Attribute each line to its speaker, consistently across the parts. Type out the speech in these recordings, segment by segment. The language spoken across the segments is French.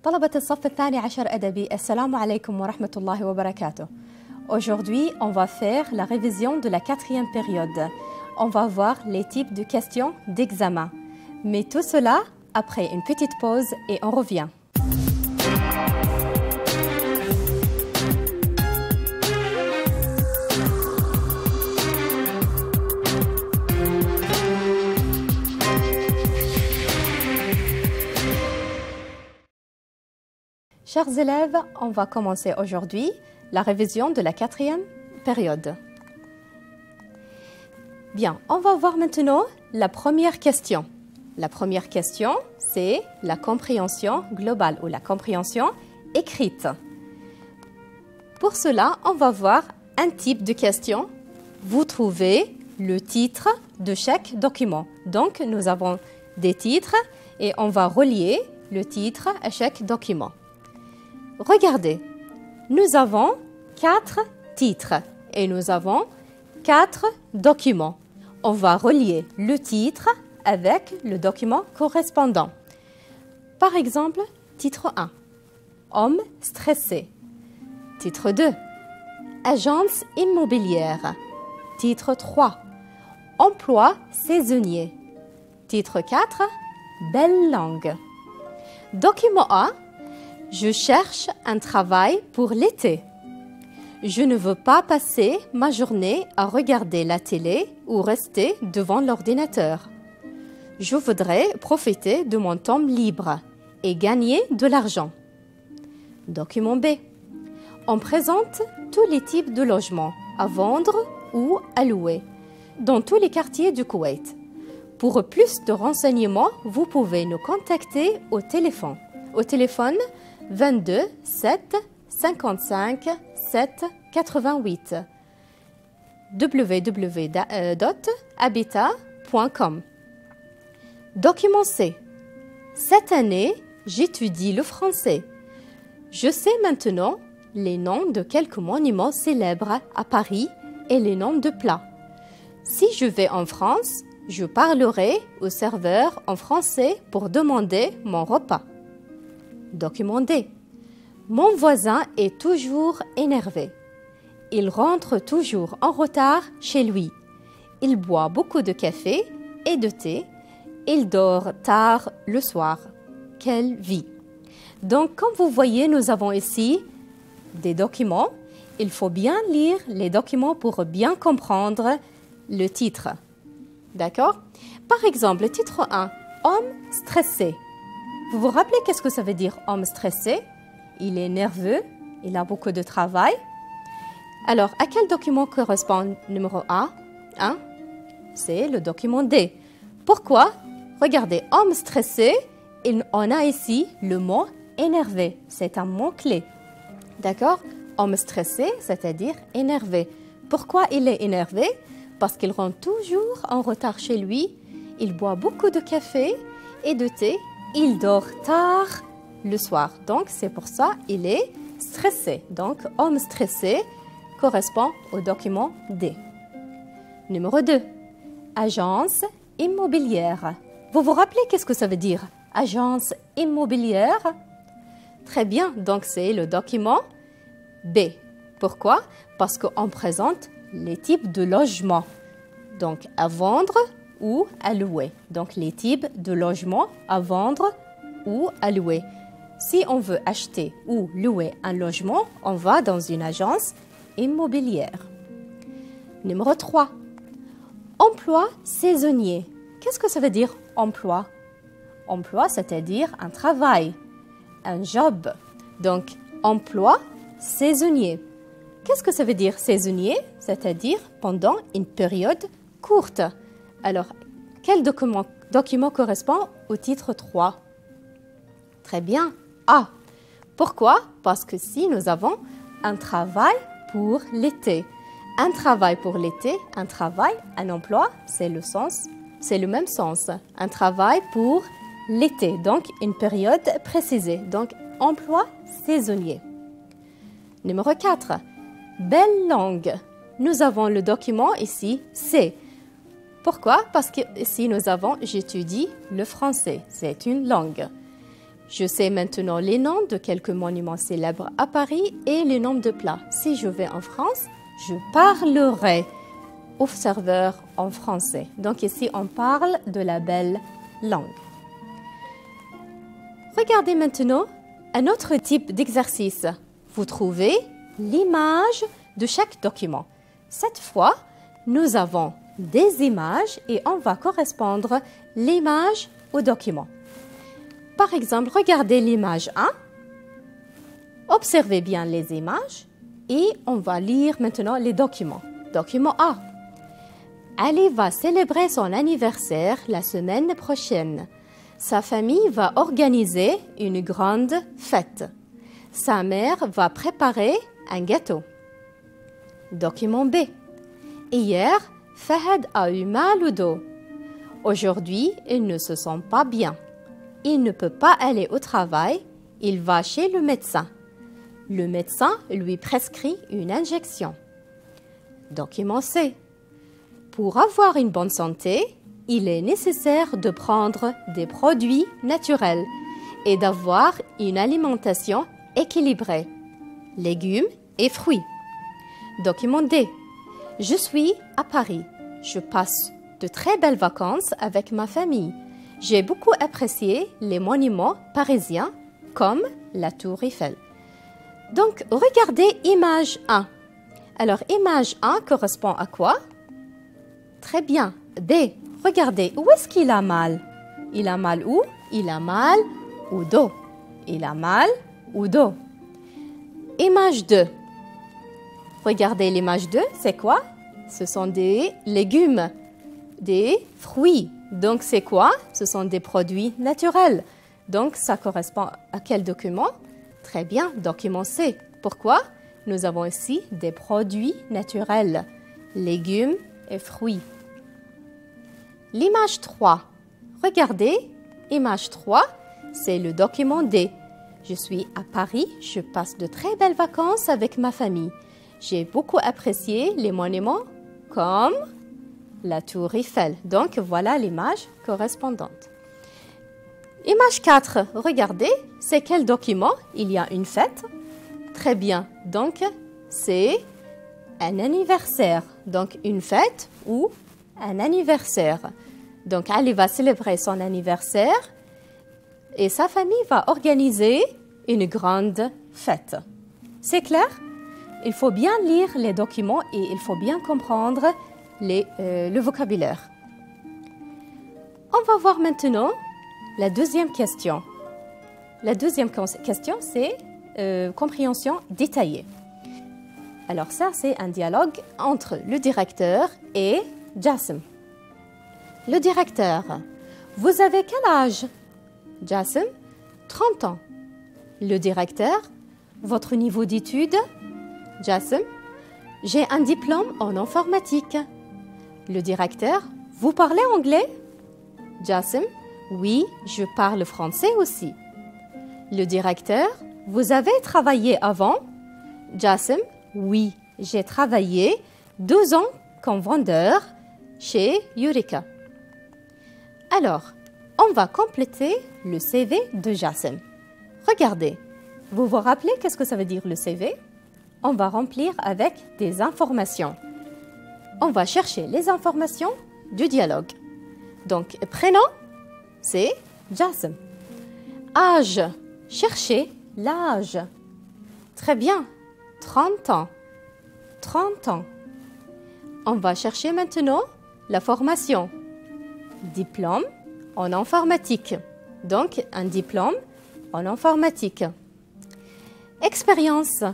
Speaker 1: طلبة الصف الثاني عشر أدبي السلام عليكم ورحمة الله وبركاته. Aujourd'hui, on va faire la révision de la quatrième période. On va voir les types de questions d'examen. Mais tout cela après une petite pause et on revient. Chers élèves, on va commencer aujourd'hui la révision de la quatrième période. Bien, on va voir maintenant la première question. La première question, c'est la compréhension globale ou la compréhension écrite. Pour cela, on va voir un type de question. Vous trouvez le titre de chaque document. Donc, nous avons des titres et on va relier le titre à chaque document. Regardez, nous avons 4 titres et nous avons 4 documents. On va relier le titre avec le document correspondant. Par exemple, titre 1, homme stressé. Titre 2, agence immobilière. Titre 3, emploi saisonnier. Titre 4, belle langue. Document A, je cherche un travail pour l'été. Je ne veux pas passer ma journée à regarder la télé ou rester devant l'ordinateur. Je voudrais profiter de mon temps libre et gagner de l'argent. Document B. On présente tous les types de logements à vendre ou à louer dans tous les quartiers du Koweït. Pour plus de renseignements, vous pouvez nous contacter au téléphone. Au téléphone 22 7 55 7 88 www.habitat.com. Document C. Cette année, j'étudie le français. Je sais maintenant les noms de quelques monuments célèbres à Paris et les noms de plats. Si je vais en France, je parlerai au serveur en français pour demander mon repas. Document D. Mon voisin est toujours énervé. Il rentre toujours en retard chez lui. Il boit beaucoup de café et de thé. Il dort tard le soir. Quelle vie! Donc, comme vous voyez, nous avons ici des documents. Il faut bien lire les documents pour bien comprendre le titre. D'accord? Par exemple, le titre 1, homme stressé. Vous vous rappelez qu'est-ce que ça veut dire homme stressé? Il est nerveux, il a beaucoup de travail. Alors, à quel document correspond numéro 1? C'est le document D. Pourquoi? Regardez, homme stressé, on a ici le mot énervé. C'est un mot-clé. D'accord? Homme stressé, c'est-à-dire énervé. Pourquoi il est énervé? Parce qu'il rentre toujours en retard chez lui. Il boit beaucoup de café et de thé. Il dort tard le soir. Donc, c'est pour ça qu'il est stressé. Donc, homme stressé correspond au document D. Numéro 2. Agence immobilière. Vous vous rappelez qu'est-ce que ça veut dire? Agence immobilière? Très bien. Donc, c'est le document B. Pourquoi? Parce qu'on présente les types de logements. Donc, à vendre ou à louer. Donc, les types de logements à vendre ou à louer. Si on veut acheter ou louer un logement, on va dans une agence immobilière. Numéro 3. Emploi saisonnier. Qu'est-ce que ça veut dire emploi? Emploi, c'est-à-dire un travail, un job. Donc, emploi saisonnier. Qu'est-ce que ça veut dire saisonnier? C'est-à-dire pendant une période courte. Alors, quel document correspond au titre 3? Très bien, A. Pourquoi? Parce que si nous avons un travail pour l'été. Un travail pour l'été, un travail, un emploi, c'est le même sens. Un travail pour l'été, donc une période précisée. Donc, emploi saisonnier. Numéro 4. Belle langue. Nous avons le document ici, C. Pourquoi? Parce que ici, nous avons « J'étudie le français ». C'est une langue. Je sais maintenant les noms de quelques monuments célèbres à Paris et les noms de plats. Si je vais en France, je parlerai au serveur en français. Donc ici, on parle de la belle langue. Regardez maintenant un autre type d'exercice. Vous trouvez l'image de chaque document. Cette fois, nous avons des images et on va correspondre l'image au document. Par exemple, regardez l'image 1. Observez bien les images et on va lire maintenant les documents. Document A. Ali va célébrer son anniversaire la semaine prochaine. Sa famille va organiser une grande fête. Sa mère va préparer un gâteau. Document B. Hier, Fahad a eu mal au dos. Aujourd'hui, il ne se sent pas bien. Il ne peut pas aller au travail. Il va chez le médecin. Le médecin lui prescrit une injection. Document C. Pour avoir une bonne santé, il est nécessaire de prendre des produits naturels et d'avoir une alimentation équilibrée, légumes et fruits. Document D. Je suis à Paris. Je passe de très belles vacances avec ma famille. J'ai beaucoup apprécié les monuments parisiens comme la Tour Eiffel. Donc, regardez image 1. Alors, image 1 correspond à quoi? Très bien. D. Regardez, où est-ce qu'il a mal? Il a mal où? Il a mal au dos. Il a mal au dos. Image 2. Regardez l'image 2, c'est quoi? Ce sont des légumes, des fruits. Donc, c'est quoi? Ce sont des produits naturels. Donc, ça correspond à quel document? Très bien, document C. Pourquoi? Nous avons ici des produits naturels, légumes et fruits. L'image 3. Regardez, image 3, c'est le document D. Je suis à Paris, je passe de très belles vacances avec ma famille. J'ai beaucoup apprécié les monuments comme la Tour Eiffel. Donc, voilà l'image correspondante. Image 4, regardez, c'est quel document? Il y a une fête. Très bien, donc c'est un anniversaire. Donc, une fête ou un anniversaire. Donc, Ali va célébrer son anniversaire et sa famille va organiser une grande fête. C'est clair? Il faut bien lire les documents et il faut bien comprendre le vocabulaire. On va voir maintenant la deuxième question. La deuxième question, c'est compréhension détaillée. Alors ça, c'est un dialogue entre le directeur et Jassim. Le directeur, vous avez quel âge? Jassim, 30 ans. Le directeur, votre niveau d'études? Jassim, j'ai un diplôme en informatique. Le directeur, vous parlez anglais? Jassim, oui, je parle français aussi. Le directeur, vous avez travaillé avant? Jassim, oui, j'ai travaillé 2 ans comme vendeur chez Eureka. Alors, on va compléter le CV de Jassim. Regardez, vous vous rappelez qu'est-ce que ça veut dire le CV? On va remplir avec des informations. On va chercher les informations du dialogue. Donc, prénom, c'est Jassim. Âge, cherchez l'âge. Très bien, 30 ans. 30 ans. On va chercher maintenant la formation. Diplôme en informatique. Donc, un diplôme en informatique. Expérience.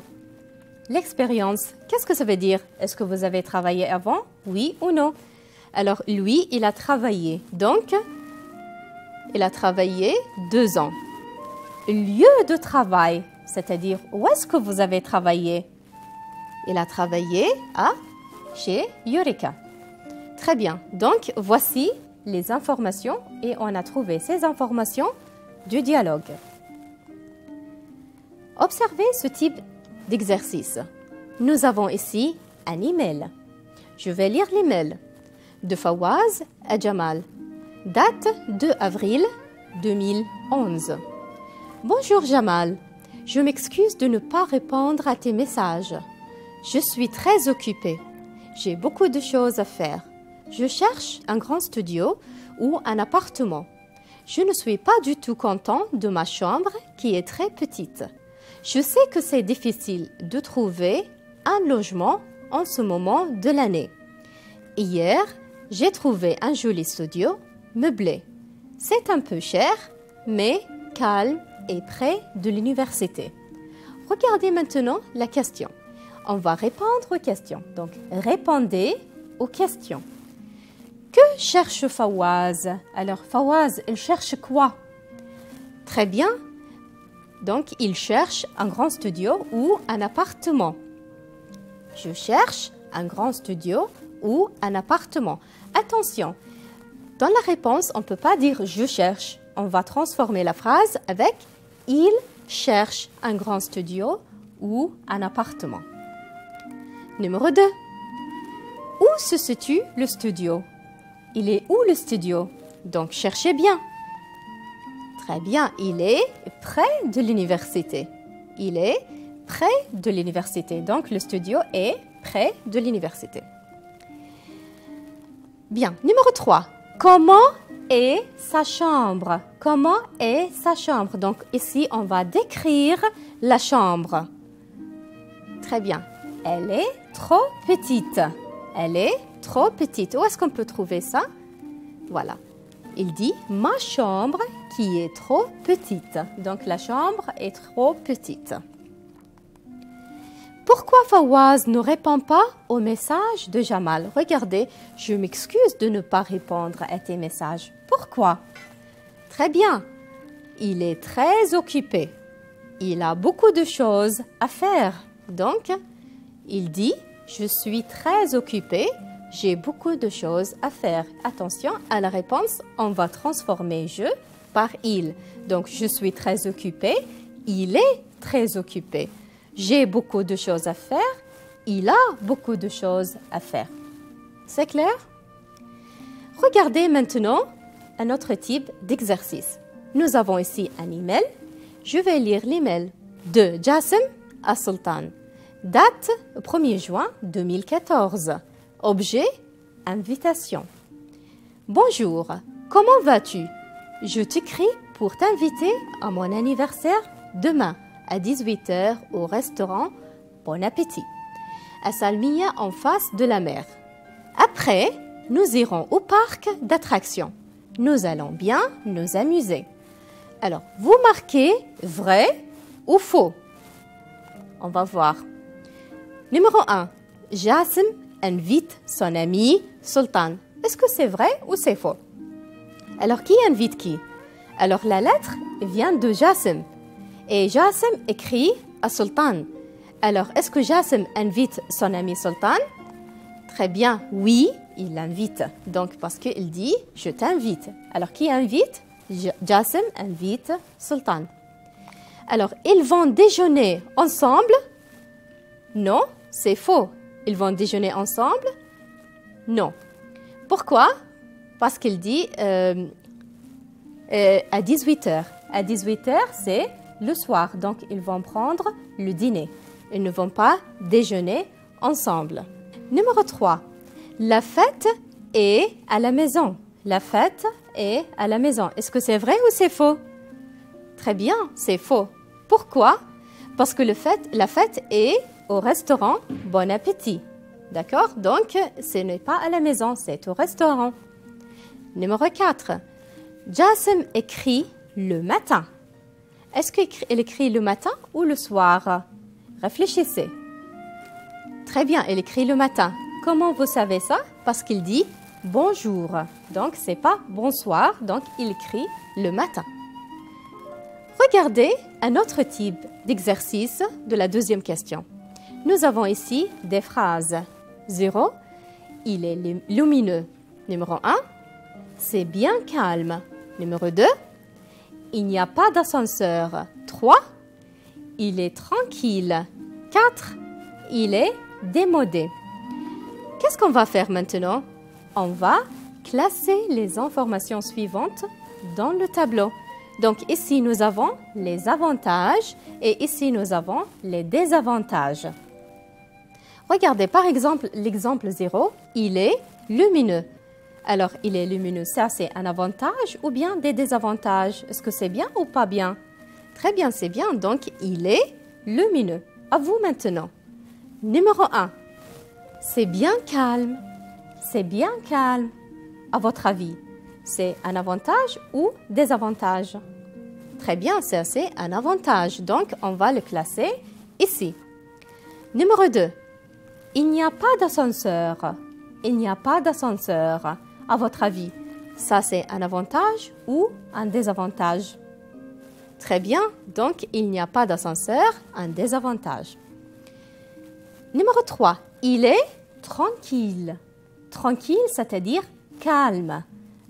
Speaker 1: L'expérience, qu'est-ce que ça veut dire? Est-ce que vous avez travaillé avant? Oui ou non? Alors, lui, il a travaillé. Donc, il a travaillé 2 ans. Lieu de travail, c'est-à-dire où est-ce que vous avez travaillé? Il a travaillé chez Eureka. Très bien. Donc, voici les informations et on a trouvé ces informations du dialogue. Observez ce type d'exercice. Nous avons ici un email. Je vais lire l'email de Fawaz à Jamal. Date 2 avril 2011. Bonjour Jamal. Je m'excuse de ne pas répondre à tes messages. Je suis très occupée. J'ai beaucoup de choses à faire. Je cherche un grand studio ou un appartement. Je ne suis pas du tout content de ma chambre qui est très petite. Je sais que c'est difficile de trouver un logement en ce moment de l'année. Hier, j'ai trouvé un joli studio meublé. C'est un peu cher, mais calme et près de l'université. Regardez maintenant la question. On va répondre aux questions. Donc, répondez aux questions. Que cherche Fawaz? Alors, Fawaz, il cherche quoi? Très bien. Donc, il cherche un grand studio ou un appartement. Je cherche un grand studio ou un appartement. Attention, dans la réponse, on ne peut pas dire « je cherche ». On va transformer la phrase avec « il cherche un grand studio ou un appartement ». Numéro 2. Où se situe le studio? Il est où le studio? Donc, cherchez bien. Très bien, il est près de l'université. Il est près de l'université. Donc, le studio est près de l'université. Bien, numéro 3. Comment est sa chambre? Comment est sa chambre? Donc, ici, on va décrire la chambre. Très bien. Elle est trop petite. Elle est trop petite. Où est-ce qu'on peut trouver ça? Voilà. Il dit « ma chambre qui est trop petite ». Donc, la chambre est trop petite. Pourquoi Fawaz ne répond pas au message de Jamal? Regardez, je m'excuse de ne pas répondre à tes messages. Pourquoi? Très bien. Il est très occupé. Il a beaucoup de choses à faire. Donc, il dit « je suis très occupé. J'ai beaucoup de choses à faire ». Attention à la réponse, on va transformer « je » par « il ». Donc, je suis très occupé. Il est très occupé. J'ai beaucoup de choses à faire. Il a beaucoup de choses à faire. C'est clair? Regardez maintenant un autre type d'exercice. Nous avons ici un email. Je vais lire l'email de Jassim à Sultan. Date 1er juin 2014. Objet, invitation. Bonjour, comment vas-tu? Je t'écris pour t'inviter à mon anniversaire demain à 18h au restaurant Bon Appétit, à Salmiya en face de la mer. Après, nous irons au parc d'attractions. Nous allons bien nous amuser. Alors, vous marquez vrai ou faux. On va voir. Numéro 1. Jassim invite son ami Sultan. Est-ce que c'est vrai ou c'est faux? Alors, qui invite qui? Alors, la lettre vient de Jassim. Et Jassim écrit à Sultan. Alors, est-ce que Jassim invite son ami Sultan? Très bien, oui, il l'invite. Donc, parce qu'il dit « je t'invite ». Alors, qui invite? Jassim invite Sultan. Alors, ils vont déjeuner ensemble? Non, c'est faux. Ils vont déjeuner ensemble? Non. Pourquoi? Parce qu'il dit à 18h. À 18h, c'est le soir. Donc, ils vont prendre le dîner. Ils ne vont pas déjeuner ensemble. Numéro 3. La fête est à la maison. La fête est à la maison. Est-ce que c'est vrai ou c'est faux? Très bien, c'est faux. Pourquoi? Parce que la fête est au restaurant Bon Appétit. D'accord? Donc, ce n'est pas à la maison, c'est au restaurant. Numéro 4. Jassim écrit le matin. Est-ce qu'il écrit le matin ou le soir? Réfléchissez. Très bien, il écrit le matin. Comment vous savez ça? Parce qu'il dit bonjour. Donc, ce n'est pas bonsoir, donc il écrit le matin. Regardez un autre type d'exercice de la deuxième question. Nous avons ici des phrases. 0. Il est lumineux. Numéro 1. C'est bien calme. Numéro 2. Il n'y a pas d'ascenseur. 3. Il est tranquille. 4. Il est démodé. Qu'est-ce qu'on va faire maintenant? On va classer les informations suivantes dans le tableau. Donc ici, nous avons les avantages et ici, nous avons les désavantages. Regardez, par exemple, l'exemple 0, il est lumineux. Alors, il est lumineux, ça c'est un avantage ou bien des désavantages? Est-ce que c'est bien ou pas bien? Très bien, c'est bien. Donc, il est lumineux. À vous maintenant. Numéro 1. C'est bien calme. C'est bien calme. À votre avis, c'est un avantage ou désavantage? Très bien, ça c'est un avantage. Donc, on va le classer ici. Numéro 2. Il n'y a pas d'ascenseur. Il n'y a pas d'ascenseur. À votre avis, ça c'est un avantage ou un désavantage? Très bien, donc il n'y a pas d'ascenseur, un désavantage. Numéro 3, il est tranquille. Tranquille, c'est-à-dire calme.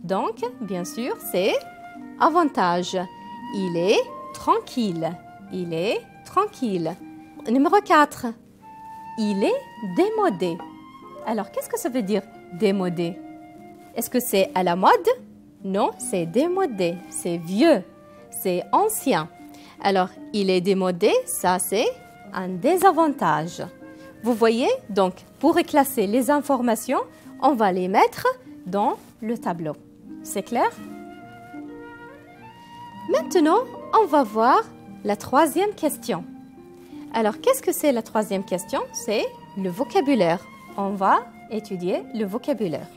Speaker 1: Donc, bien sûr, c'est avantage. Il est tranquille. Il est tranquille. Numéro 4, il est démodé. Alors, qu'est-ce que ça veut dire démodé? Est-ce que c'est à la mode? Non, c'est démodé, c'est vieux, c'est ancien. Alors, il est démodé, ça c'est un désavantage. Vous voyez, donc, pour classer les informations, on va les mettre dans le tableau. C'est clair? Maintenant, on va voir la troisième question. Alors, qu'est-ce que c'est la troisième question? C'est le vocabulaire. On va étudier le vocabulaire.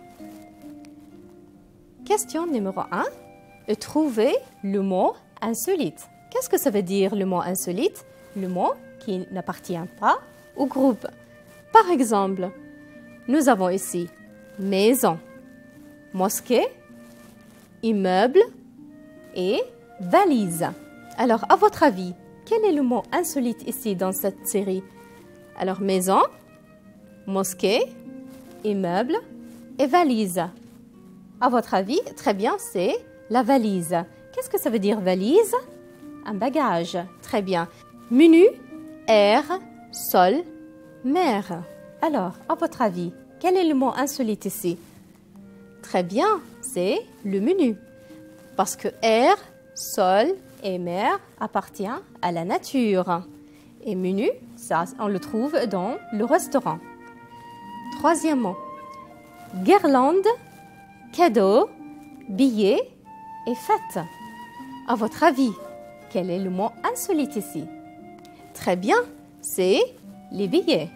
Speaker 1: Question numéro 1. Trouver le mot insolite. Qu'est-ce que ça veut dire le mot insolite? Le mot qui n'appartient pas au groupe. Par exemple, nous avons ici maison, mosquée, immeuble et valise. Alors, à votre avis, quel est le mot insolite ici dans cette série? Alors, maison, mosquée, immeuble et valise. À votre avis, très bien, c'est la valise. Qu'est-ce que ça veut dire valise? Un bagage. Très bien. Menu, air, sol, mer. Alors, à votre avis, quel est le mot insolite ici? Très bien, c'est le menu. Parce que air, sol et mer appartiennent à la nature. Et menu, ça, on le trouve dans le restaurant. Troisièmement, guirlande, cadeau, billet et fête. À votre avis, quel est le mot insolite ici? Très bien, c'est les billets.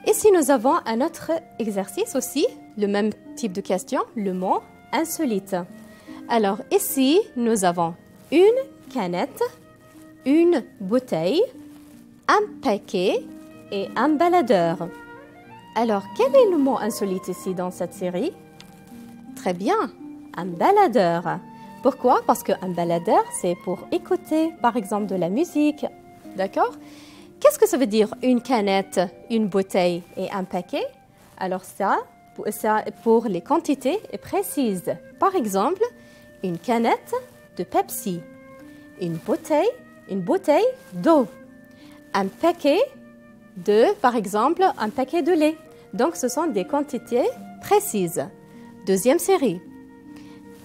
Speaker 1: Ici, nous avons un autre exercice aussi, le même type de question, le mot insolite. Alors ici, nous avons une canette, une bouteille, un paquet et un baladeur. Alors, quel est le mot insolite ici dans cette série? Très bien, un baladeur. Pourquoi? Parce qu'un baladeur, c'est pour écouter, par exemple, de la musique. D'accord? Qu'est-ce que ça veut dire une canette, une bouteille et un paquet? Alors ça pour les quantités précises. Par exemple, une canette de Pepsi, une bouteille d'eau, un paquet de, par exemple, un paquet de lait. Donc, ce sont des quantités précises. Deuxième série.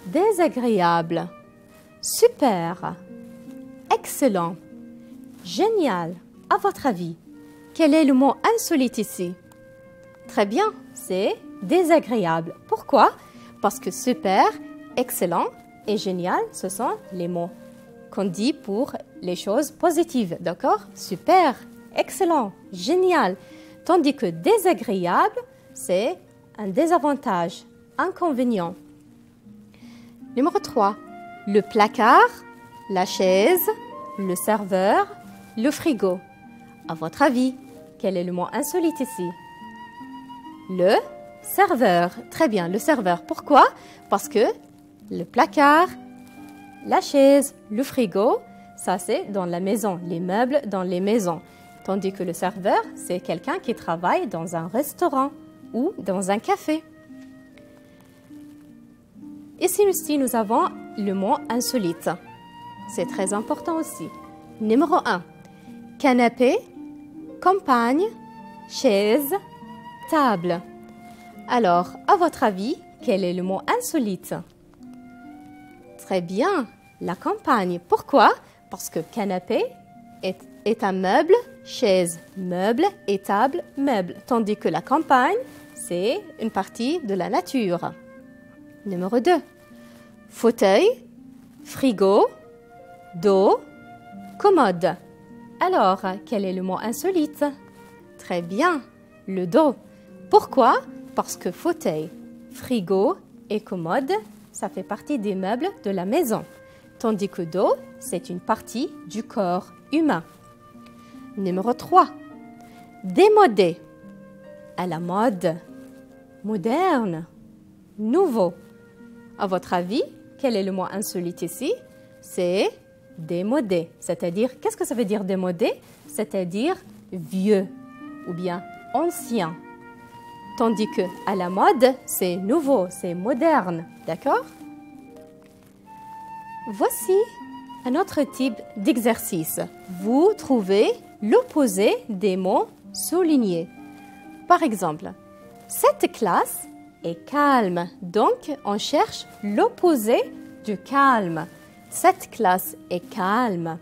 Speaker 1: Désagréable, super, excellent, génial. À votre avis, quel est le mot insolite ici? Très bien, c'est désagréable. Pourquoi? Parce que super, excellent et génial, ce sont les mots qu'on dit pour les choses positives, d'accord? Super, excellent, génial. Tandis que désagréable, c'est un désavantage, inconvénient. Numéro 3, le placard, la chaise, le serveur, le frigo. À votre avis, quel est le mot insolite ici? Le serveur. Très bien, le serveur. Pourquoi? Parce que le placard, la chaise, le frigo, ça c'est dans la maison, les meubles dans les maisons. Tandis que le serveur, c'est quelqu'un qui travaille dans un restaurant ou dans un café. Ici, nous avons le mot insolite. C'est très important aussi. Numéro 1. Canapé, campagne, chaise, table. Alors, à votre avis, quel est le mot insolite? Très bien, la campagne. Pourquoi? Parce que canapé est un meuble, chaise, meuble et table, meuble. Tandis que la campagne, c'est une partie de la nature. Numéro 2. Fauteuil, frigo, dos, commode. Alors, quel est le mot insolite? Très bien, le dos. Pourquoi? Parce que fauteuil, frigo et commode, ça fait partie des meubles de la maison. Tandis que dos, c'est une partie du corps humain. Numéro 3. Démodé. À la mode. Moderne. Nouveau. À votre avis, quel est le mot insolite ici? C'est démodé. C'est-à-dire, qu'est-ce que ça veut dire démodé? C'est-à-dire vieux ou bien ancien. Tandis que à la mode, c'est nouveau, c'est moderne. D'accord? Voici un autre type d'exercice. Vous trouvez l'opposé des mots soulignés. Par exemple, cette classe est calme. Donc, on cherche l'opposé du calme. Cette classe est calme.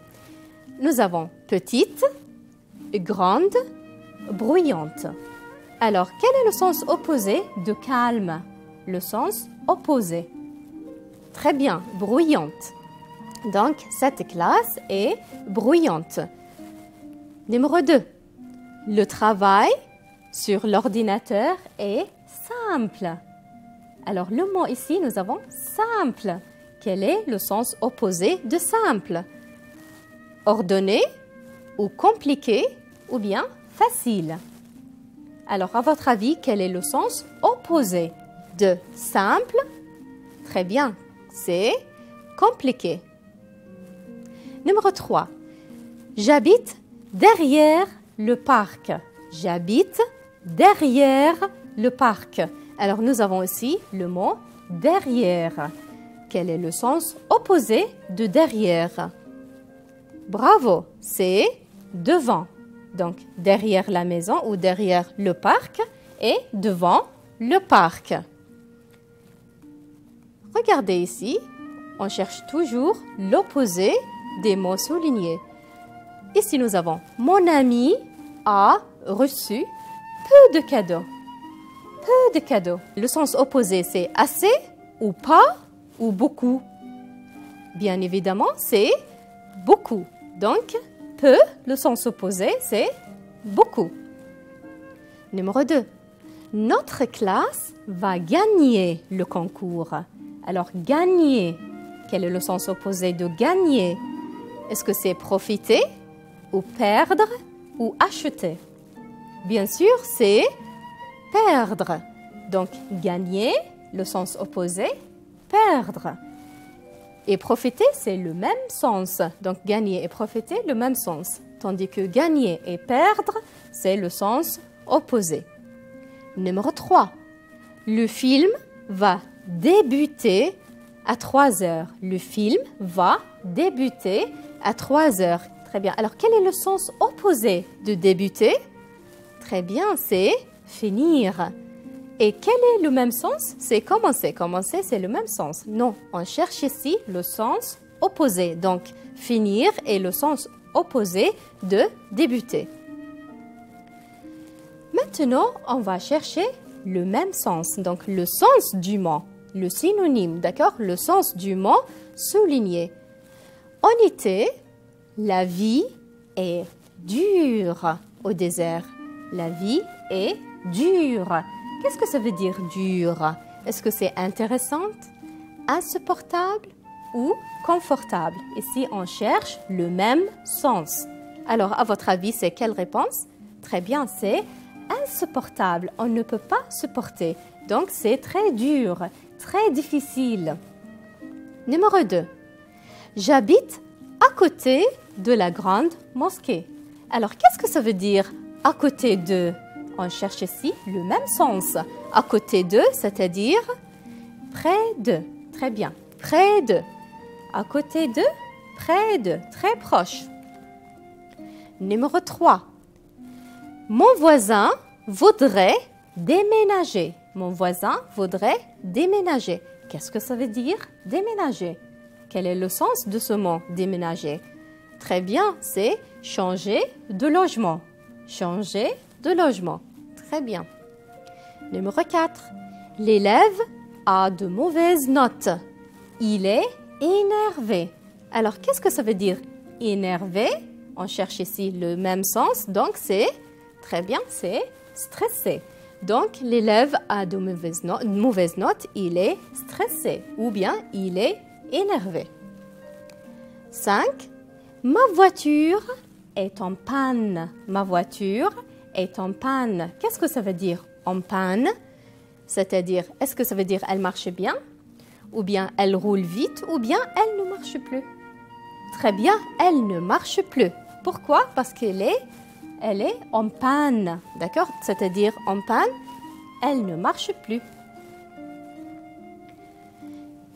Speaker 1: Nous avons petite, grande, bruyante. Alors, quel est le sens opposé de calme? Le sens opposé. Très bien, bruyante. Donc, cette classe est bruyante. Numéro 2. Le travail sur l'ordinateur est simple. Alors, le mot ici, nous avons simple. Quel est le sens opposé de simple? Ordonné ou compliqué ou bien facile? Alors, à votre avis, quel est le sens opposé de simple? Très bien, c'est compliqué. Numéro 3. J'habite derrière le parc. J'habite derrière le parc. Alors, nous avons aussi le mot derrière. Quel est le sens opposé de derrière? Bravo, c'est devant. Donc, derrière la maison ou derrière le parc et devant le parc. Regardez ici, on cherche toujours l'opposé des mots soulignés. Ici, nous avons « Mon ami a reçu peu de cadeaux ». Peu de cadeaux. Le sens opposé, c'est « assez » ou « pas » ou « beaucoup ». Bien évidemment, c'est « beaucoup ». Donc, peu, le sens opposé, c'est beaucoup. Numéro 2. Notre classe va gagner le concours. Alors, gagner, quel est le sens opposé de gagner? Est-ce que c'est profiter ou perdre ou acheter? Bien sûr, c'est perdre. Donc, gagner, le sens opposé, perdre. Et profiter, c'est le même sens. Donc, gagner et profiter, le même sens. Tandis que gagner et perdre, c'est le sens opposé. Numéro 3. Le film va débuter à 3 heures. Le film va débuter à 3 heures. Très bien. Alors, quel est le sens opposé de débuter? Très bien, c'est finir. Et quel est le même sens? C'est commencer. Commencer, c'est le même sens. Non, on cherche ici le sens opposé. Donc, finir est le sens opposé de débuter. Maintenant, on va chercher le même sens. Donc, le sens du mot, le synonyme, d'accord? Le sens du mot souligné. En été, la vie est dure au désert. La vie est dure. Qu'est-ce que ça veut dire dur? Est-ce que c'est intéressante, insupportable ou confortable? Ici, on cherche le même sens. Alors, à votre avis, c'est quelle réponse? Très bien, c'est insupportable. On ne peut pas supporter. Donc, c'est très dur, très difficile. Numéro 2. J'habite à côté de la grande mosquée. Alors, qu'est-ce que ça veut dire à côté de? On cherche ici le même sens. À côté de, c'est-à-dire près de. Très bien. Près de. À côté de, près de. Très proche. Numéro 3. Mon voisin voudrait déménager. Mon voisin voudrait déménager. Qu'est-ce que ça veut dire déménager? quel est le sens de ce mot déménager? Très bien, c'est changer de logement. Changer de logement. Très bien. Numéro 4. L'élève a de mauvaises notes. Il est énervé. Alors, qu'est-ce que ça veut dire énervé? On cherche ici le même sens, donc c'est, très bien, c'est stressé. Donc, l'élève a de mauvaises notes, il est stressé ou bien il est énervé. 5. Ma voiture est en panne. Ma voiture est en panne. Qu'est-ce que ça veut dire en panne? C'est-à-dire, est-ce que ça veut dire elle marche bien? Ou bien elle roule vite? Ou bien elle ne marche plus? Très bien, elle ne marche plus. Pourquoi? Parce qu'elle est en panne. D'accord? C'est-à-dire en panne, elle ne marche plus.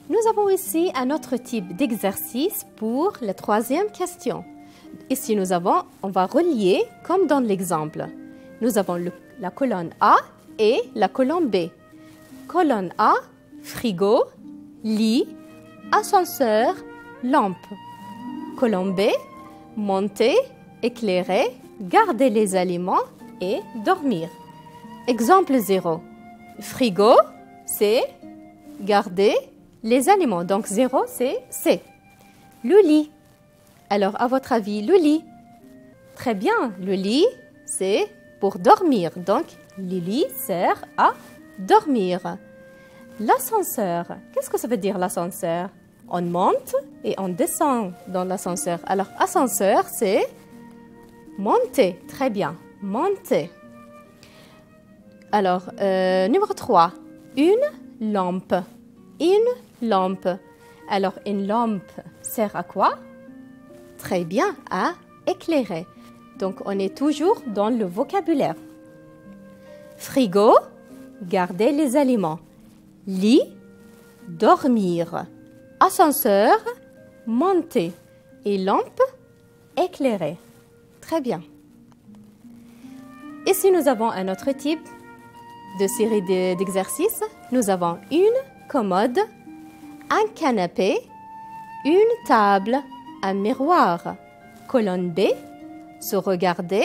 Speaker 1: Nous avons ici un autre type d'exercice pour la troisième question. Ici, on va relier comme dans l'exemple. Nous avons la colonne A et la colonne B. Colonne A, frigo, lit, ascenseur, lampe. Colonne B, monter, éclairer, garder les aliments et dormir. Exemple 0. Frigo, c'est garder les aliments. Donc 0, c'est C. Le lit. Alors, à votre avis, le lit? Très bien, le lit, c'est pour dormir. Donc, le lit sert à dormir. L'ascenseur, qu'est-ce que ça veut dire l'ascenseur? On monte et on descend dans l'ascenseur. Alors, ascenseur, c'est monter. Très bien, monter. Alors, numéro 3, une lampe. Une lampe. Alors, une lampe sert à quoi? Très bien, à éclairer. Donc, on est toujours dans le vocabulaire. Frigo, garder les aliments. Lit, dormir. Ascenseur, monter. Et lampe, éclairer. Très bien. Ici, nous avons un autre type de série d'exercices. Nous avons une commode, un canapé, une table, un miroir. Colonne B, se regarder,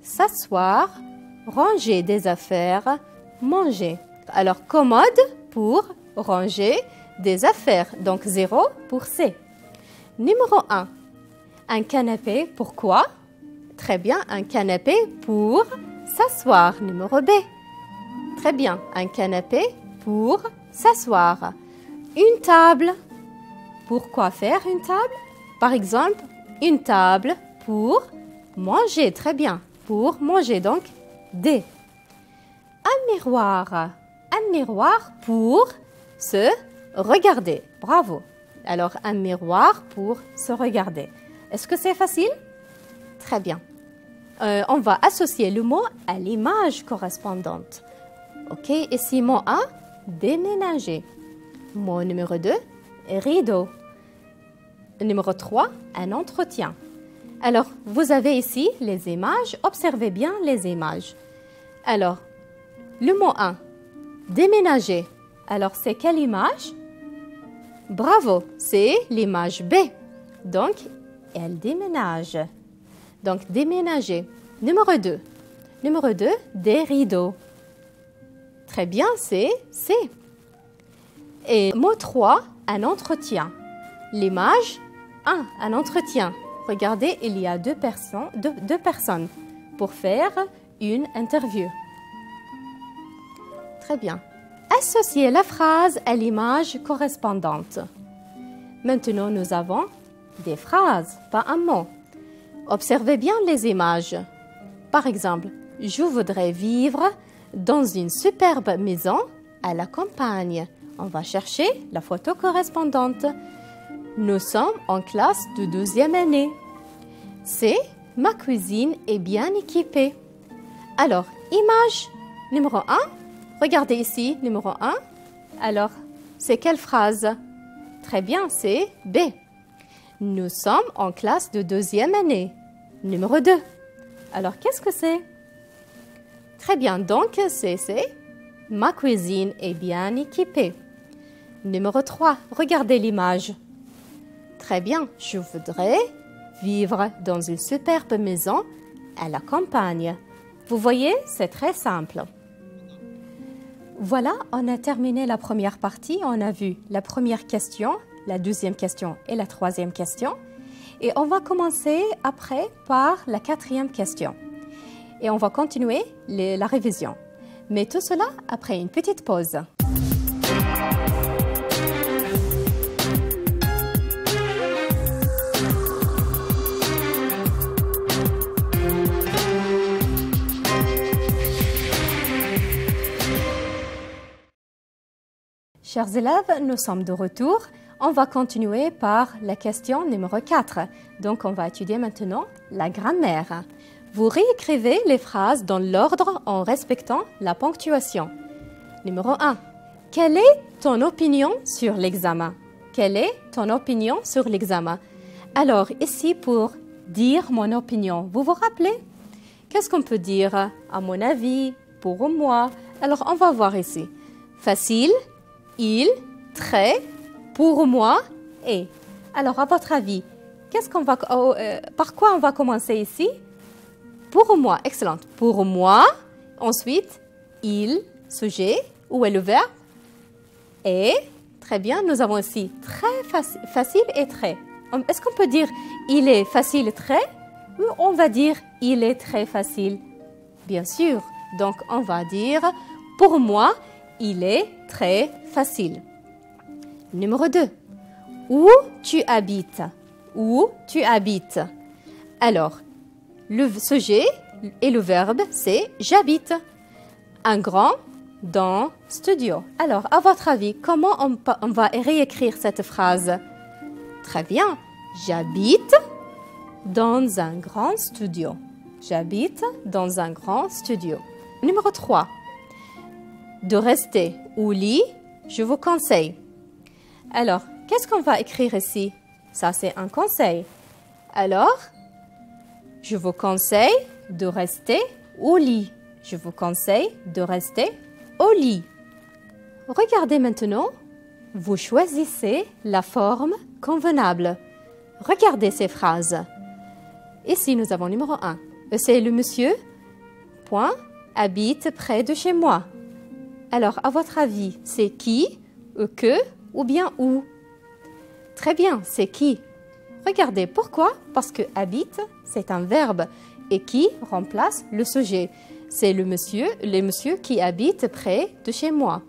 Speaker 1: s'asseoir, ranger des affaires, manger. Alors, commode pour ranger des affaires. Donc, 0 pour C. Numéro 1. Un canapé, pourquoi? Très bien, un canapé pour s'asseoir. Numéro B. Très bien, un canapé pour s'asseoir. Une table. Pourquoi faire une table? Par exemple, une table pour manger. Très bien, pour manger. Donc, D. Un miroir. Un miroir pour se regarder. Bravo. Alors, un miroir pour se regarder. Est-ce que c'est facile? Très bien. On va associer le mot à l'image correspondante. OK, ici, mot 1, déménager. Mot numéro 2, rideau. Numéro 3, un entretien. Alors, vous avez ici les images. Observez bien les images. Alors, le mot 1, déménager. Alors, c'est quelle image? Bravo, c'est l'image B. Donc, elle déménage. Donc, déménager. Numéro 2. Numéro 2, des rideaux. Très bien, c'est C. Et mot 3, un entretien. L'image 1, un entretien. Regardez, il y a deux personnes pour faire une interview. Très bien. Associez la phrase à l'image correspondante. Maintenant, nous avons des phrases, pas un mot. Observez bien les images. Par exemple, je voudrais vivre dans une superbe maison à la campagne. On va chercher la photo correspondante. Nous sommes en classe de 2e année. C'est ma cuisine est bien équipée. Alors, image numéro 1. Regardez ici, numéro 1. Alors, c'est quelle phrase? Très bien, c'est B. Nous sommes en classe de 2e année. Numéro 2. Alors, qu'est-ce que c'est? Très bien, donc c'est ma cuisine est bien équipée. Numéro 3, regardez l'image. Très bien, je voudrais vivre dans une superbe maison à la campagne. Vous voyez, c'est très simple. Voilà, on a terminé la première partie. On a vu la première question, la deuxième question et la troisième question. Et on va commencer après par la quatrième question. Et on va continuer la révision. Mais tout cela après une petite pause. Chers élèves, nous sommes de retour. On va continuer par la question numéro 4. Donc, on va étudier maintenant la grammaire. Vous réécrivez les phrases dans l'ordre en respectant la ponctuation. Numéro 1. Quelle est ton opinion sur l'examen? Quelle est ton opinion sur l'examen? Alors, ici, pour dire mon opinion, vous vous rappelez? Qu'est-ce qu'on peut dire? À mon avis, pour moi. Alors, on va voir ici. Facile. Il, très, pour moi et. Alors, à votre avis, par quoi on va commencer ici? Pour moi, excellent. Pour moi, ensuite, il, sujet, où est le verbe? Et, très bien, nous avons aussi très facile et très. Est-ce qu'on peut dire il est facile très ou on va dire il est très facile? Bien sûr, donc on va dire pour moi, il est très facile. Numéro 2. Où tu habites? Où tu habites? Alors, le sujet et le verbe, c'est j'habite. Un grand dans studio. Alors, à votre avis, comment on va réécrire cette phrase? Très bien. J'habite dans un grand studio. J'habite dans un grand studio. Numéro 3. De rester au lit, je vous conseille. Alors, qu'est-ce qu'on va écrire ici? Ça, c'est un conseil. Alors, je vous conseille de rester au lit. Je vous conseille de rester au lit. Regardez maintenant. Vous choisissez la forme convenable. Regardez ces phrases. Ici, nous avons numéro 1. C'est le monsieur, point, habite près de chez moi. Alors, à votre avis, c'est qui, que ou bien où? Très bien, c'est qui? Regardez, pourquoi? Parce que habite, c'est un verbe et qui remplace le sujet. C'est le monsieur qui habite près de chez moi.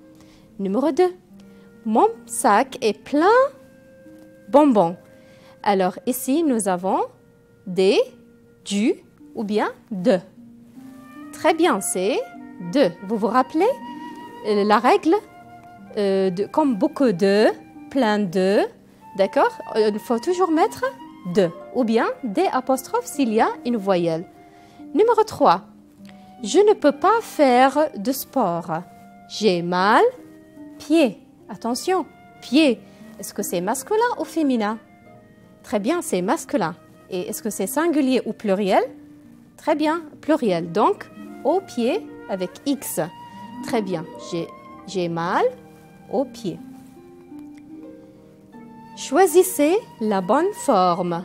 Speaker 1: Numéro 2. Mon sac est plein bonbons. Alors, ici, nous avons des, du ou bien de. Très bien, c'est de. Vous vous rappelez la règle comme beaucoup de, plein de, d'accord? Il faut toujours mettre de ou bien des apostrophes s'il y a une voyelle. Numéro 3. Je ne peux pas faire de sport. J'ai mal pied. Attention, pied. Est-ce que c'est masculin ou féminin? Très bien, c'est masculin. Et est-ce que c'est singulier ou pluriel? Très bien, pluriel. Donc, au pied avec X. Très bien, j'ai mal au pied. Choisissez la bonne forme.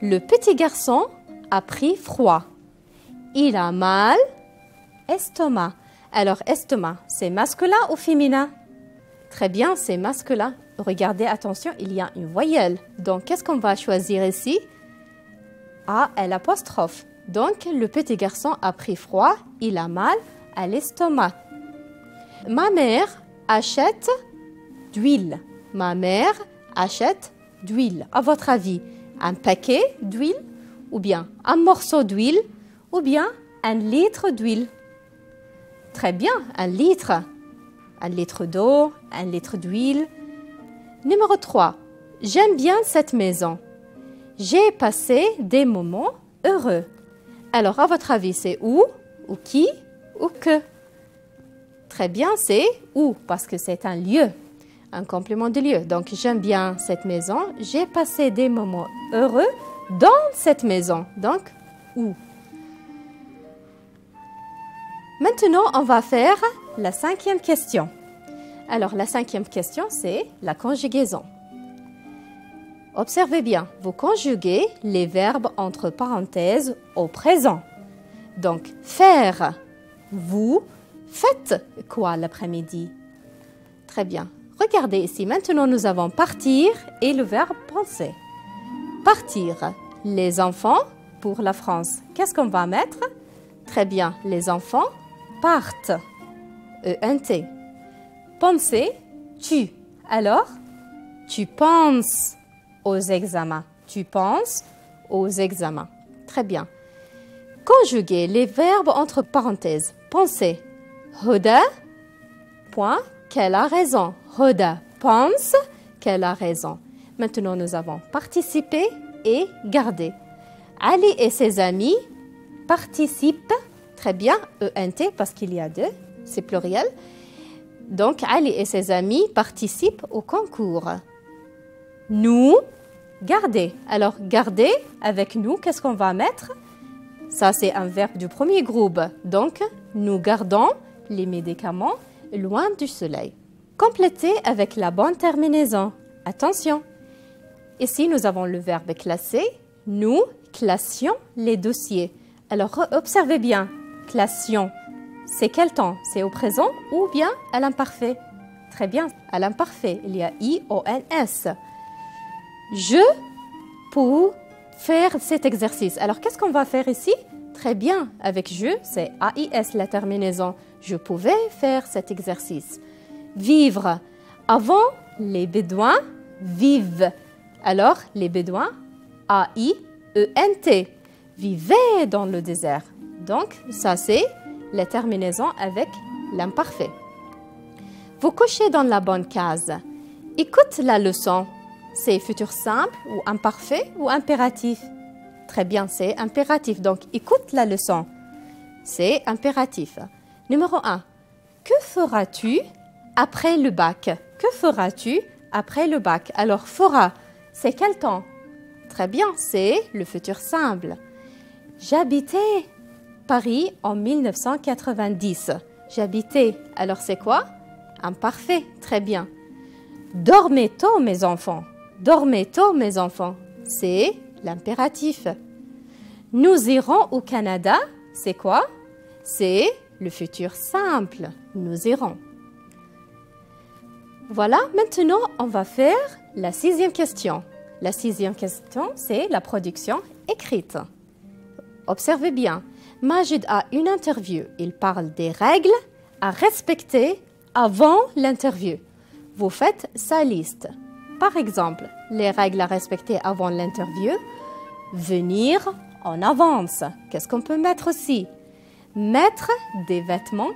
Speaker 1: Le petit garçon a pris froid. Il a mal estomac. Alors, estomac, c'est masculin ou féminin? Très bien, c'est masculin. Regardez, attention, il y a une voyelle. Donc, qu'est-ce qu'on va choisir ici? A, L apostrophe. Donc, le petit garçon a pris froid. Il a mal à l'estomac. Ma mère achète d'huile. Ma mère achète d'huile. À votre avis, un paquet d'huile ou bien un morceau d'huile ou bien un litre d'huile? Très bien, un litre. Un litre d'eau, un litre d'huile. Numéro 3. J'aime bien cette maison. J'ai passé des moments heureux. Alors, à votre avis, c'est où, ou qui, ou que? Très bien, c'est où, parce que c'est un lieu, un complément de lieu. Donc, j'aime bien cette maison. J'ai passé des moments heureux dans cette maison. Donc, où? Maintenant, on va faire la 5e question. Alors, la 5e question, c'est la conjugaison. Observez bien, vous conjuguez les verbes entre parenthèses au présent. Donc, faire, vous faites quoi l'après-midi? Très bien. Regardez ici, maintenant nous avons partir et le verbe penser. Partir, les enfants pour la France. Qu'est-ce qu'on va mettre? Très bien, les enfants partent. E-N-T. Penser, tu. Alors, tu penses aux examens. Tu penses aux examens. Très bien. Conjuguez les verbes entre parenthèses. Penser. Huda, point, qu'elle a raison. Huda pense qu'elle a raison. Maintenant, nous avons participé et gardé. Ali et ses amis participent. Très bien, E-N-T, parce qu'il y a deux, c'est pluriel. Donc, Ali et ses amis participent au concours. Nous, garder. Alors, garder, avec nous, qu'est-ce qu'on va mettre? Ça, c'est un verbe du premier groupe. Donc, nous gardons les médicaments loin du soleil. Complétez avec la bonne terminaison. Attention. Ici, nous avons le verbe classer. Nous classions les dossiers. Alors, observez bien. Classions. C'est quel temps? C'est au présent ou bien à l'imparfait? Très bien, à l'imparfait. Il y a I-O-N-S. Je pour faire cet exercice. Alors, qu'est-ce qu'on va faire ici? Très bien, avec je, c'est A-I-S, la terminaison. Je pouvais faire cet exercice. Vivre. Avant, les Bédouins vivent. Alors, les Bédouins, A-I-E-N-T, vivaient dans le désert. Donc, ça, c'est la terminaison avec l'imparfait. Vous cochez dans la bonne case. Écoute la leçon. C'est futur simple ou imparfait ou impératif? Très bien, c'est impératif. Donc, écoute la leçon. C'est impératif. Numéro 1. Que feras-tu après le bac? Que feras-tu après le bac? Alors, fera, c'est quel temps? Très bien, c'est le futur simple. J'habitais Paris en 1990. J'habitais, alors c'est quoi? Imparfait, très bien. Dormez tôt, mes enfants. Dormez tôt, mes enfants. C'est l'impératif. Nous irons au Canada, c'est quoi? C'est le futur simple. Nous irons. Voilà, maintenant, on va faire la 6e question. La 6e question, c'est la production écrite. Observez bien. Majid a une interview. Il parle des règles à respecter avant l'interview. Vous faites sa liste. Par exemple, les règles à respecter avant l'interview. Venir en avance. Qu'est-ce qu'on peut mettre aussi? Mettre des vêtements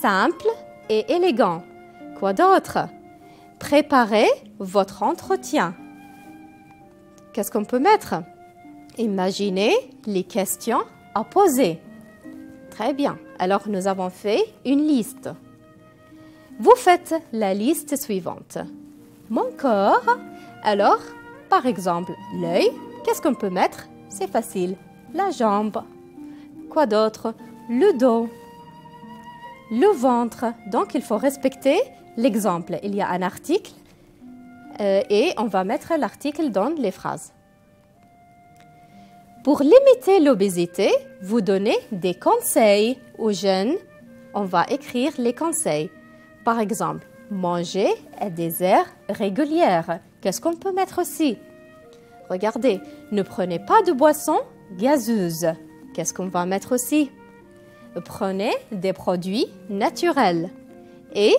Speaker 1: simples et élégants. Quoi d'autre? Préparer votre entretien. Qu'est-ce qu'on peut mettre? Imaginez les questions à poser. Très bien. Alors, nous avons fait une liste. Vous faites la liste suivante. Mon corps. Alors, par exemple, l'œil. Qu'est-ce qu'on peut mettre? C'est facile. La jambe. Quoi d'autre? Le dos. Le ventre. Donc, il faut respecter l'exemple. Il y a un article et on va mettre l'article dans les phrases. Pour limiter l'obésité, vous donnez des conseils aux jeunes. On va écrire les conseils. Par exemple, manger à des heures régulières. Qu'est-ce qu'on peut mettre aussi? Regardez, ne prenez pas de boissons gazeuses. Qu'est-ce qu'on va mettre aussi? Prenez des produits naturels. Et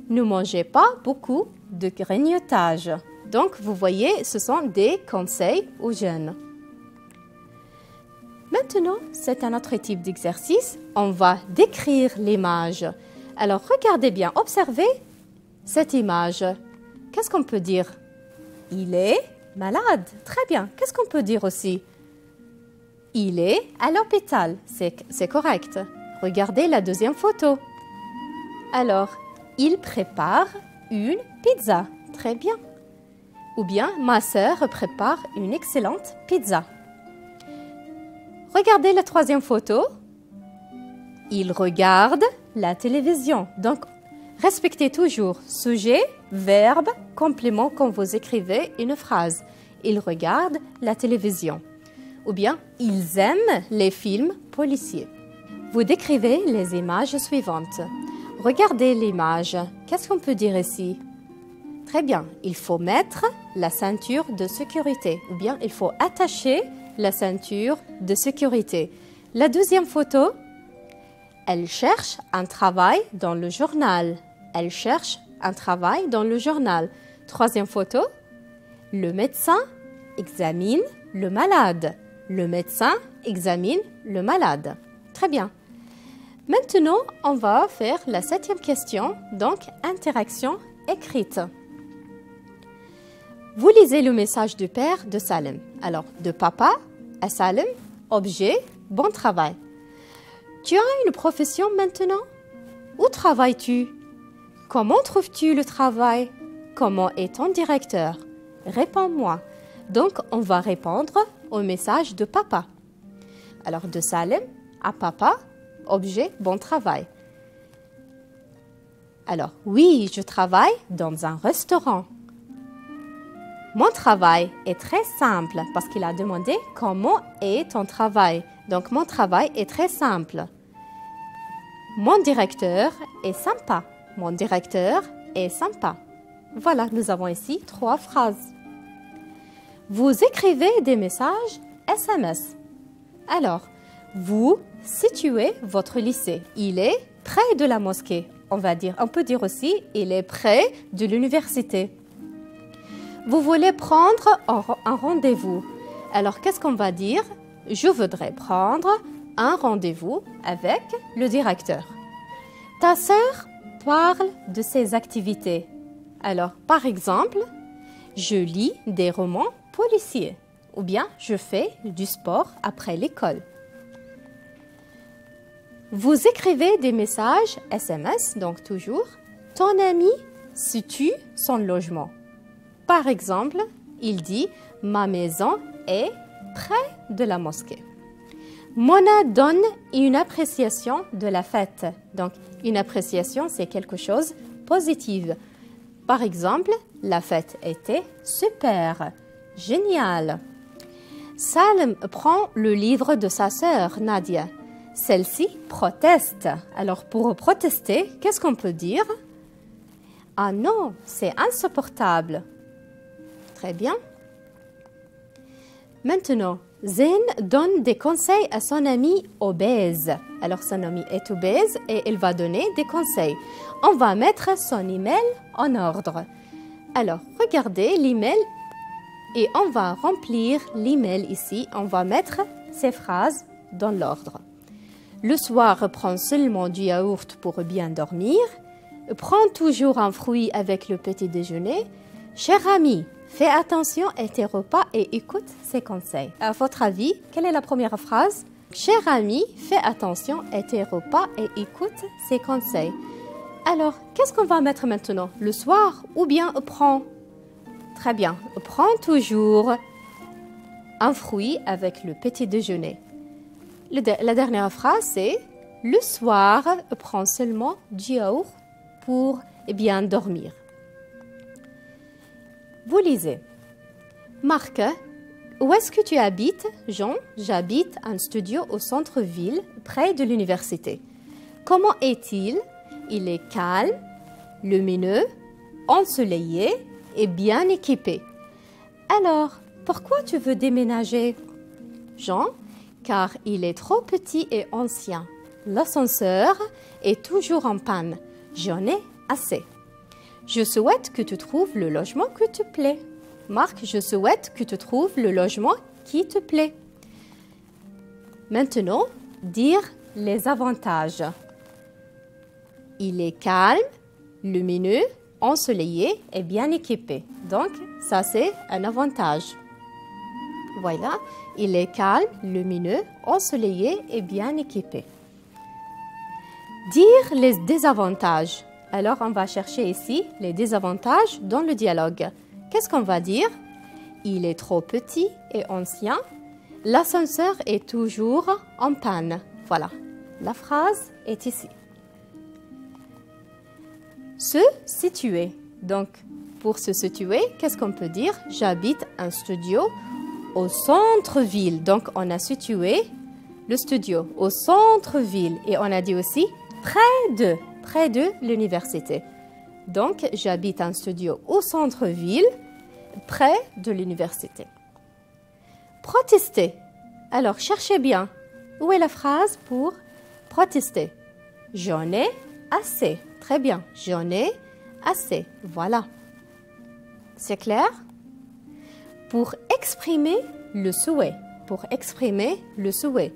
Speaker 1: ne mangez pas beaucoup de grignotage. Donc, vous voyez, ce sont des conseils aux jeunes. Maintenant, c'est un autre type d'exercice. On va décrire l'image. Alors, regardez bien, observez cette image. Qu'est-ce qu'on peut dire? Il est malade. Très bien. Qu'est-ce qu'on peut dire aussi? Il est à l'hôpital. C'est correct. Regardez la deuxième photo. Alors, il prépare une pizza. Très bien. Ou bien, ma sœur prépare une excellente pizza. Regardez la troisième photo. Il regarde la télévision. Donc, respectez toujours sujet, verbe, complément quand vous écrivez une phrase. ils regardent la télévision. Ou bien, ils aiment les films policiers. Vous décrivez les images suivantes. Regardez l'image. Qu'est-ce qu'on peut dire ici? Très bien, il faut mettre la ceinture de sécurité. Ou bien, il faut attacher la ceinture de sécurité. La deuxième photo, elle cherche un travail dans le journal. Elle cherche un travail dans le journal. Troisième photo, le médecin examine le malade. Le médecin examine le malade. Très bien. Maintenant, on va faire la 7e question, donc interaction écrite. Vous lisez le message du père de Salem. Alors, de papa à Salem, objet, bon travail. Tu as une profession maintenant? Où travailles-tu? Comment trouves-tu le travail? Comment est ton directeur? Réponds-moi. Donc, on va répondre au message de papa. Alors, de Salem à papa, objet, bon travail. Alors, oui, je travaille dans un restaurant. Mon travail est très simple parce qu'il a demandé comment est ton travail. Donc, mon travail est très simple. Mon directeur est sympa. Mon directeur est sympa. Voilà, nous avons ici 3 phrases. Vous écrivez des messages SMS. Alors, vous situez votre lycée. Il est près de la mosquée. On peut dire aussi, il est près de l'université. Vous voulez prendre un rendez-vous. Alors, qu'est-ce qu'on va dire? Je voudrais prendre un rendez-vous avec le directeur. Ta sœur parle de ses activités. Alors, par exemple, je lis des romans policiers ou bien je fais du sport après l'école. Vous écrivez des messages SMS, donc toujours. Ton ami situe son logement. Par exemple, il dit « Ma maison est près de la mosquée ». Mona donne une appréciation de la fête. Donc, une appréciation, c'est quelque chose de positif. Par exemple, la fête était super, géniale. Salem prend le livre de sa sœur, Nadia. Celle-ci proteste. Alors, pour protester, qu'est-ce qu'on peut dire? Ah non, c'est insupportable. Très bien. Maintenant, Zayn donne des conseils à son ami obèse. Alors, son ami est obèse et il va donner des conseils. On va mettre son email en ordre. Alors, regardez l'email et on va remplir l'email ici. On va mettre ces phrases dans l'ordre. Le soir, prends seulement du yaourt pour bien dormir. Prends toujours un fruit avec le petit déjeuner. Cher ami, fais attention à tes repas et écoute ces conseils. À votre avis, quelle est la première phrase? Cher ami, fais attention à tes repas et écoute ces conseils. Alors, qu'est-ce qu'on va mettre maintenant? Le soir ou bien prends? Très bien. Prends toujours un fruit avec le petit déjeuner. La dernière phrase, c'est le soir, prends seulement du yaourt pour bien dormir. Vous lisez. Marc, où est-ce que tu habites? Jean, j'habite un studio au centre-ville, près de l'université. Comment est-il? Il est calme, lumineux, ensoleillé et bien équipé. Alors, pourquoi tu veux déménager? Jean, car il est trop petit et ancien. L'ascenseur est toujours en panne. J'en ai assez. Je souhaite que tu trouves le logement qui te plaît. Marc, je souhaite que tu trouves le logement qui te plaît. Maintenant, dire les avantages. Il est calme, lumineux, ensoleillé et bien équipé. Donc, ça c'est un avantage. Voilà, il est calme, lumineux, ensoleillé et bien équipé. Dire les désavantages. Alors, on va chercher ici les désavantages dans le dialogue. Qu'est-ce qu'on va dire? Il est trop petit et ancien. L'ascenseur est toujours en panne. Voilà, la phrase est ici. Se situer. Donc, Pour se situer, qu'est-ce qu'on peut dire? J'habite un studio au centre-ville. Donc, on a situé le studio au centre-ville. Et on a dit aussi près de l'université. Donc, j'habite un studio au centre-ville, près de l'université. Protester. Alors, cherchez bien. Où est la phrase pour protester? J'en ai assez. Très bien. J'en ai assez. Voilà. C'est clair? Pour exprimer le souhait. Pour exprimer le souhait.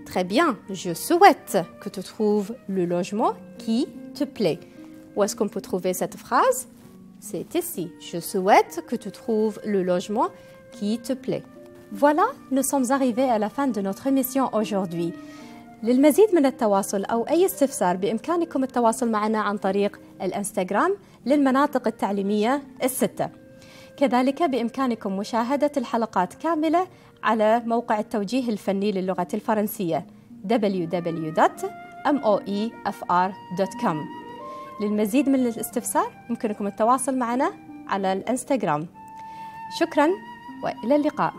Speaker 1: Très bien. Je souhaite que tu trouves le logement qui te plaît. Où est-ce qu'on peut trouver cette phrase? C'est ici. Je souhaite que tu trouves le logement qui te plaît. Voilà, nous sommes arrivés à la fin de notre émission aujourd'hui. للمزيد من التواصل أو أي استفسار بإمكانكم التواصل معنا عن طريق الإنستغرام للمناطق التعليمية الستة. كذلك بإمكانكم مشاهدة الحلقات كاملة على موقع التوجيه الفني للغة الفرنسية www.moefr.com. للمزيد من الاستفسار يمكنكم التواصل معنا على الإنستغرام. شكراً وإلى اللقاء.